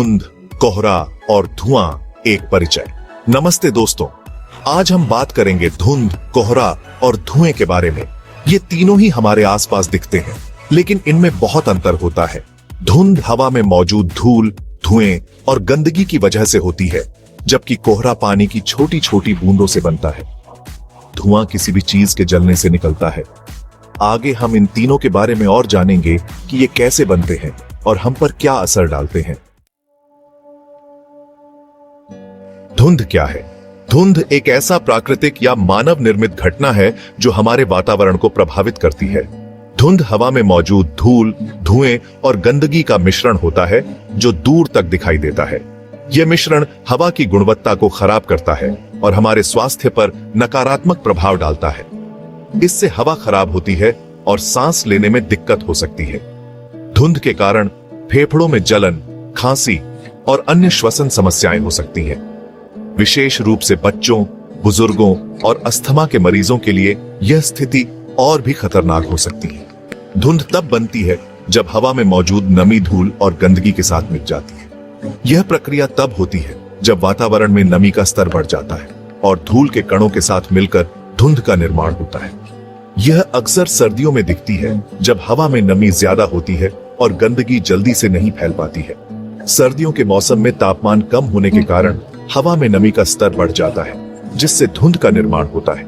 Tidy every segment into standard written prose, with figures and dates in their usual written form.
धुंध, कोहरा और धुआं, एक परिचय। नमस्ते दोस्तों, आज हम बात करेंगे धुंध, कोहरा और धुएं के बारे में। ये तीनों ही हमारे आसपास दिखते हैं, लेकिन इनमें बहुत अंतर होता है। धुंध हवा में मौजूद धूल, धुएं और गंदगी की वजह से होती है, जबकि कोहरा पानी की छोटी छोटी बूंदों से बनता है। धुआं किसी भी चीज के जलने से निकलता है। आगे हम इन तीनों के बारे में और जानेंगे कि ये कैसे बनते हैं और हम पर क्या असर डालते हैं। धुंध क्या है? धुंध एक ऐसा प्राकृतिक या मानव निर्मित घटना है जो हमारे वातावरण को प्रभावित करती है। धुंध हवा में मौजूद धूल, धुएं और गंदगी का मिश्रण होता है जो दूर तक दिखाई देता है। यह मिश्रण हवा की गुणवत्ता को खराब करता है और हमारे स्वास्थ्य पर नकारात्मक प्रभाव डालता है। इससे हवा खराब होती है और सांस लेने में दिक्कत हो सकती है। धुंध के कारण फेफड़ों में जलन, खांसी और अन्य श्वसन समस्याएं हो सकती हैं। विशेष रूप से बच्चों, बुजुर्गों और अस्थमा के मरीजों के लिए यह स्थिति और भी खतरनाक हो सकती है। धुंध तब बनती है जब हवा में मौजूद नमी, धूल और गंदगी के साथ मिल जाती है। यह प्रक्रिया तब होती है जब वातावरण में नमी का स्तर बढ़ जाता है और धूल के कणों के साथ मिलकर धुंध का निर्माण होता है। यह अक्सर सर्दियों में दिखती है जब हवा में नमी ज्यादा होती है और गंदगी जल्दी से नहीं फैल पाती है। सर्दियों के मौसम में तापमान कम होने के कारण हवा में नमी का स्तर बढ़ जाता है, जिससे धुंध का निर्माण होता है।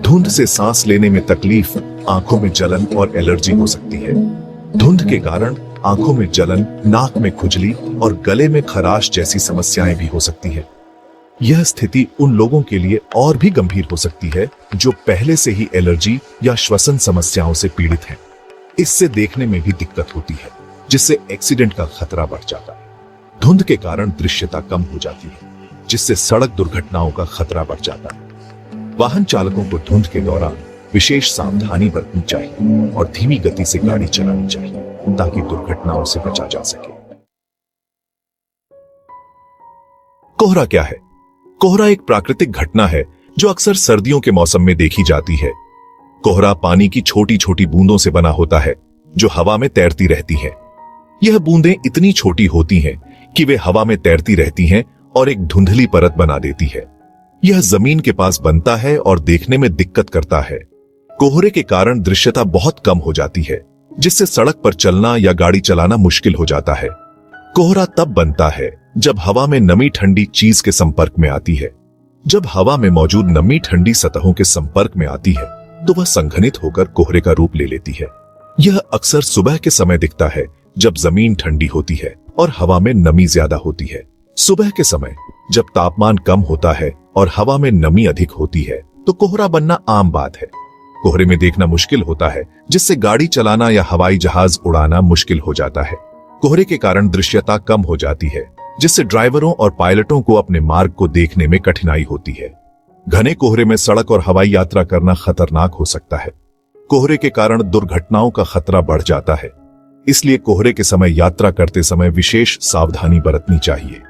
धुंध से सांस लेने में तकलीफ, आंखों में जलन और एलर्जी हो सकती है। धुंध के कारण आंखों में जलन, नाक में खुजली और गले में खराश जैसी समस्याएं भी हो सकती है। यह स्थिति उन लोगों के लिए और भी गंभीर हो सकती है जो पहले से ही एलर्जी या श्वसन समस्याओं से पीड़ित हैं। इससे देखने में भी दिक्कत होती है, जिससे एक्सीडेंट का खतरा बढ़ जाता है। धुंध के कारण दृश्यता कम हो जाती है, जिससे सड़क दुर्घटनाओं का खतरा बढ़ जाता है। वाहन चालकों को धुंध के दौरान विशेष सावधानी बरतनी चाहिए और धीमी गति से गाड़ी चलानी चाहिए ताकि दुर्घटनाओं से बचा जा सके। कोहरा क्या है? कोहरा एक प्राकृतिक घटना है जो अक्सर सर्दियों के मौसम में देखी जाती है। कोहरा पानी की छोटी छोटी बूंदों से बना होता है जो हवा में तैरती रहती है। यह बूंदें इतनी छोटी होती हैं कि वे हवा में तैरती रहती हैं और एक धुंधली परत बना देती है। यह जमीन के पास बनता है और देखने में दिक्कत करता है। कोहरे के कारण दृश्यता बहुत कम हो जाती है, जिससे सड़क पर चलना या गाड़ी चलाना मुश्किल हो जाता है। कोहरा तब बनता है जब हवा में नमी ठंडी चीज के संपर्क में आती है। जब हवा में मौजूद नमी ठंडी सतहों के संपर्क में आती है तो वह संघनित होकर कोहरे का रूप ले लेती है। यह अक्सर सुबह के समय दिखता है जब जमीन ठंडी होती है और हवा में नमी ज्यादा होती है। सुबह के समय जब तापमान कम होता है और हवा में नमी अधिक होती है तो कोहरा बनना आम बात है। कोहरे में देखना मुश्किल होता है, जिससे गाड़ी चलाना या हवाई जहाज उड़ाना मुश्किल हो जाता है। कोहरे के कारण दृश्यता कम हो जाती है, जिससे ड्राइवरों और पायलटों को अपने मार्ग को देखने में कठिनाई होती है। घने कोहरे में सड़क और हवाई यात्रा करना खतरनाक हो सकता है। कोहरे के कारण दुर्घटनाओं का खतरा बढ़ जाता है, इसलिए कोहरे के समय यात्रा करते समय विशेष सावधानी बरतनी चाहिए।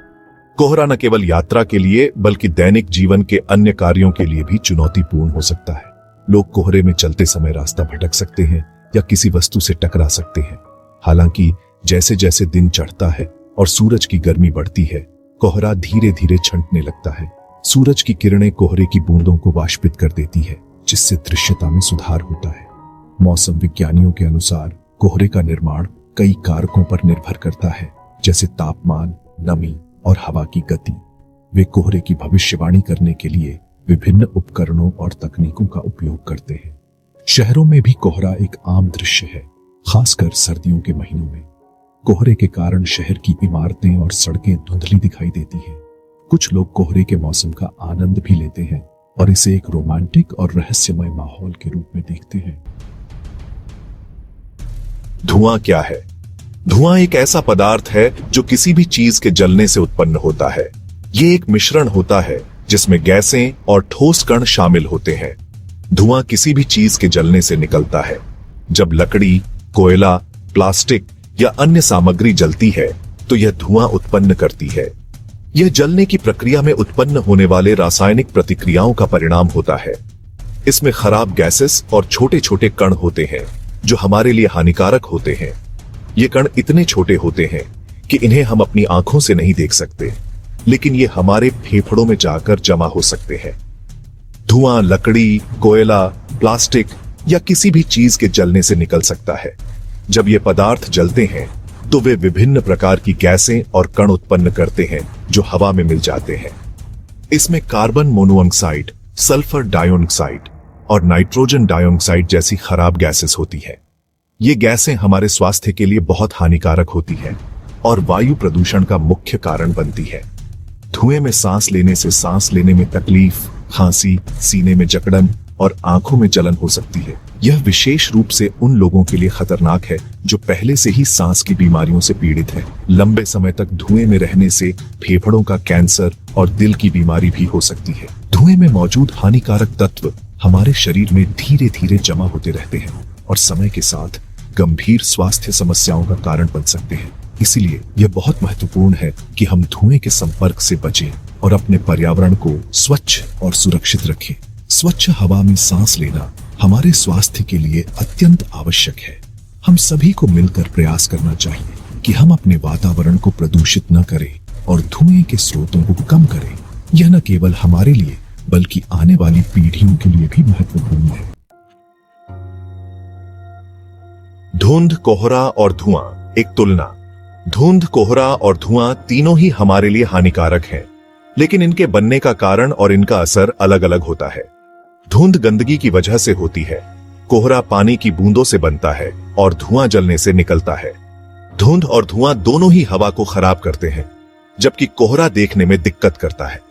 कोहरा न केवल यात्रा के लिए बल्कि दैनिक जीवन के अन्य कार्यों के लिए भी चुनौतीपूर्ण हो सकता है। लोग कोहरे में चलते समय रास्ता भटक सकते हैं या किसी वस्तु से टकरा सकते हैं। हालांकि जैसे जैसे दिन चढ़ता है और सूरज की गर्मी बढ़ती है, कोहरा धीरे धीरे छंटने लगता है। सूरज की किरणें कोहरे की बूंदों को वाष्पित कर देती है, जिससे दृश्यता में सुधार होता है। मौसम विज्ञानियों के अनुसार कोहरे का निर्माण कई कारकों पर निर्भर करता है, जैसे तापमान, नमी और हवा की गति। वे कोहरे की भविष्यवाणी करने के लिए विभिन्न उपकरणों और तकनीकों का उपयोग करते हैं। शहरों में भी कोहरा एक आम दृश्य है, खासकर सर्दियों के महीनों में। कोहरे के कारण शहर की इमारतें और सड़कें धुंधली दिखाई देती हैं। कुछ लोग कोहरे के मौसम का आनंद भी लेते हैं और इसे एक रोमांटिक और रहस्यमय माहौल के रूप में देखते हैं। धुआं क्या है? धुआं एक ऐसा पदार्थ है जो किसी भी चीज के जलने से उत्पन्न होता है। ये एक मिश्रण होता है जिसमें गैसें और ठोस कण शामिल होते हैं। धुआं किसी भी चीज के जलने से निकलता है। जब लकड़ी, कोयला, प्लास्टिक या अन्य सामग्री जलती है तो यह धुआं उत्पन्न करती है। यह जलने की प्रक्रिया में उत्पन्न होने वाले रासायनिक प्रतिक्रियाओं का परिणाम होता है। इसमें खराब गैसेस और छोटे छोटे कण होते हैं जो हमारे लिए हानिकारक होते हैं। ये कण इतने छोटे होते हैं कि इन्हें हम अपनी आंखों से नहीं देख सकते, लेकिन ये हमारे फेफड़ों में जाकर जमा हो सकते हैं। धुआं लकड़ी, कोयला, प्लास्टिक या किसी भी चीज के जलने से निकल सकता है। जब ये पदार्थ जलते हैं तो वे विभिन्न प्रकार की गैसें और कण उत्पन्न करते हैं जो हवा में मिल जाते हैं। इसमें कार्बन मोनोऑक्साइड, सल्फर डाइऑक्साइड और नाइट्रोजन डाइऑक्साइड जैसी खराब गैसेस होती है। ये गैसें हमारे स्वास्थ्य के लिए बहुत हानिकारक होती है और वायु प्रदूषण का मुख्य कारण बनती है। धुएं में सांस लेने से सांस लेने में तकलीफ, खांसी, सीने में जकड़न और आंखों में जलन हो सकती है। यह विशेष रूप से उन लोगों के लिए खतरनाक है जो पहले से ही सांस की बीमारियों से पीड़ित हैं। लंबे समय तक धुएं में रहने से फेफड़ों का कैंसर और दिल की बीमारी भी हो सकती है। धुएं में मौजूद हानिकारक तत्व हमारे शरीर में धीरे धीरे जमा होते रहते हैं और समय के साथ गंभीर स्वास्थ्य समस्याओं का कारण बन सकते हैं। इसीलिए यह बहुत महत्वपूर्ण है कि हम धुएं के संपर्क से बचें और अपने पर्यावरण को स्वच्छ और सुरक्षित रखें। स्वच्छ हवा में सांस लेना हमारे स्वास्थ्य के लिए अत्यंत आवश्यक है। हम सभी को मिलकर प्रयास करना चाहिए कि हम अपने वातावरण को प्रदूषित न करें और धुएं के स्रोतों को कम करें। यह न केवल हमारे लिए बल्कि आने वाली पीढ़ियों के लिए भी महत्वपूर्ण है। धुंध, कोहरा और धुआं। एक तुलना। धुंध, कोहरा और धुआं तीनों ही हमारे लिए हानिकारक हैं, लेकिन इनके बनने का कारण और इनका असर अलग अलग होता है। धुंध गंदगी की वजह से होती है, कोहरा पानी की बूंदों से बनता है और धुआं जलने से निकलता है। धुंध और धुआं दोनों ही हवा को खराब करते हैं, जबकि कोहरा देखने में दिक्कत करता है।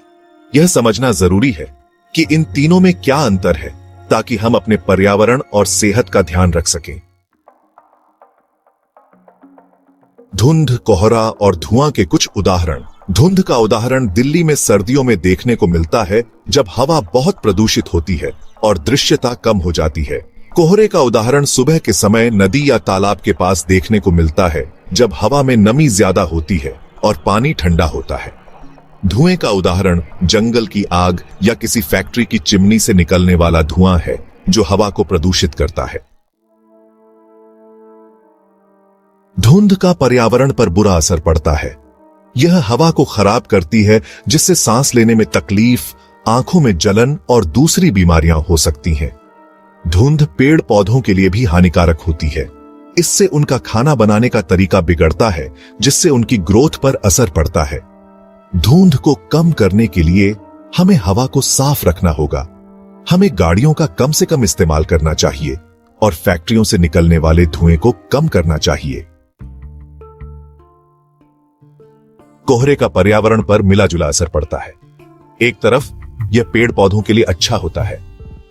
यह समझना जरूरी है कि इन तीनों में क्या अंतर है ताकि हम अपने पर्यावरण और सेहत का ध्यान रख सकें। धुंध, कोहरा और धुआं के कुछ उदाहरण। धुंध का उदाहरण दिल्ली में सर्दियों में देखने को मिलता है जब हवा बहुत प्रदूषित होती है और दृश्यता कम हो जाती है। कोहरे का उदाहरण सुबह के समय नदी या तालाब के पास देखने को मिलता है जब हवा में नमी ज्यादा होती है और पानी ठंडा होता है। धुएं का उदाहरण जंगल की आग या किसी फैक्ट्री की चिमनी से निकलने वाला धुआं है जो हवा को प्रदूषित करता है। धुंध का पर्यावरण पर बुरा असर पड़ता है। यह हवा को खराब करती है जिससे सांस लेने में तकलीफ, आंखों में जलन और दूसरी बीमारियां हो सकती हैं। धुंध पेड़ पौधों के लिए भी हानिकारक होती है। इससे उनका खाना बनाने का तरीका बिगड़ता है जिससे उनकी ग्रोथ पर असर पड़ता है। धुंध को कम करने के लिए हमें हवा को साफ रखना होगा। हमें गाड़ियों का कम से कम इस्तेमाल करना चाहिए और फैक्ट्रियों से निकलने वाले धुएं को कम करना चाहिए। कोहरे का पर्यावरण पर मिला-जुला असर पड़ता है। एक तरफ यह पेड़ पौधों के लिए अच्छा होता है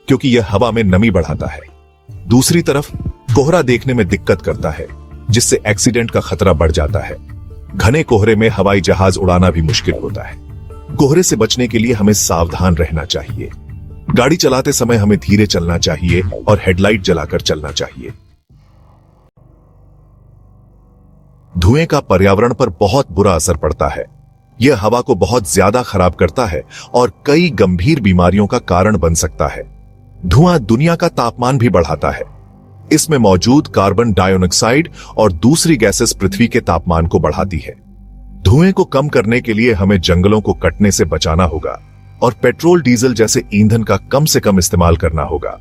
क्योंकि यह हवा में नमी बढ़ाता है। दूसरी तरफ कोहरा देखने में दिक्कत करता है जिससे एक्सीडेंट का खतरा बढ़ जाता है। घने कोहरे में हवाई जहाज उड़ाना भी मुश्किल होता है। कोहरे से बचने के लिए हमें सावधान रहना चाहिए। गाड़ी चलाते समय हमें धीरे चलना चाहिए और हेडलाइट जलाकर चलना चाहिए। धुएं का पर्यावरण पर बहुत बुरा असर पड़ता है। यह हवा को बहुत ज्यादा खराब करता है और कई गंभीर बीमारियों का कारण बन सकता है। धुआं दुनिया का तापमान भी बढ़ाता है। इसमें मौजूद कार्बन डाइऑक्साइड और दूसरी गैसेस पृथ्वी के तापमान को बढ़ाती है। धुएं को कम करने के लिए हमें जंगलों को कटने से बचाना होगा और पेट्रोल, डीजल जैसे ईंधन का कम से कम इस्तेमाल करना होगा।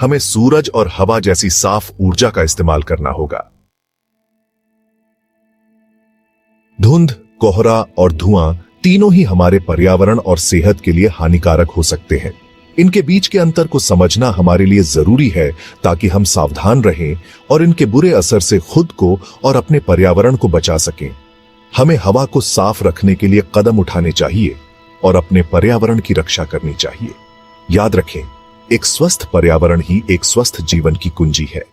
हमें सूरज और हवा जैसी साफ ऊर्जा का इस्तेमाल करना होगा। धुंध, कोहरा और धुआं तीनों ही हमारे पर्यावरण और सेहत के लिए हानिकारक हो सकते हैं। इनके बीच के अंतर को समझना हमारे लिए जरूरी है ताकि हम सावधान रहें और इनके बुरे असर से खुद को और अपने पर्यावरण को बचा सकें। हमें हवा को साफ रखने के लिए कदम उठाने चाहिए और अपने पर्यावरण की रक्षा करनी चाहिए। याद रखें, एक स्वस्थ पर्यावरण ही एक स्वस्थ जीवन की कुंजी है।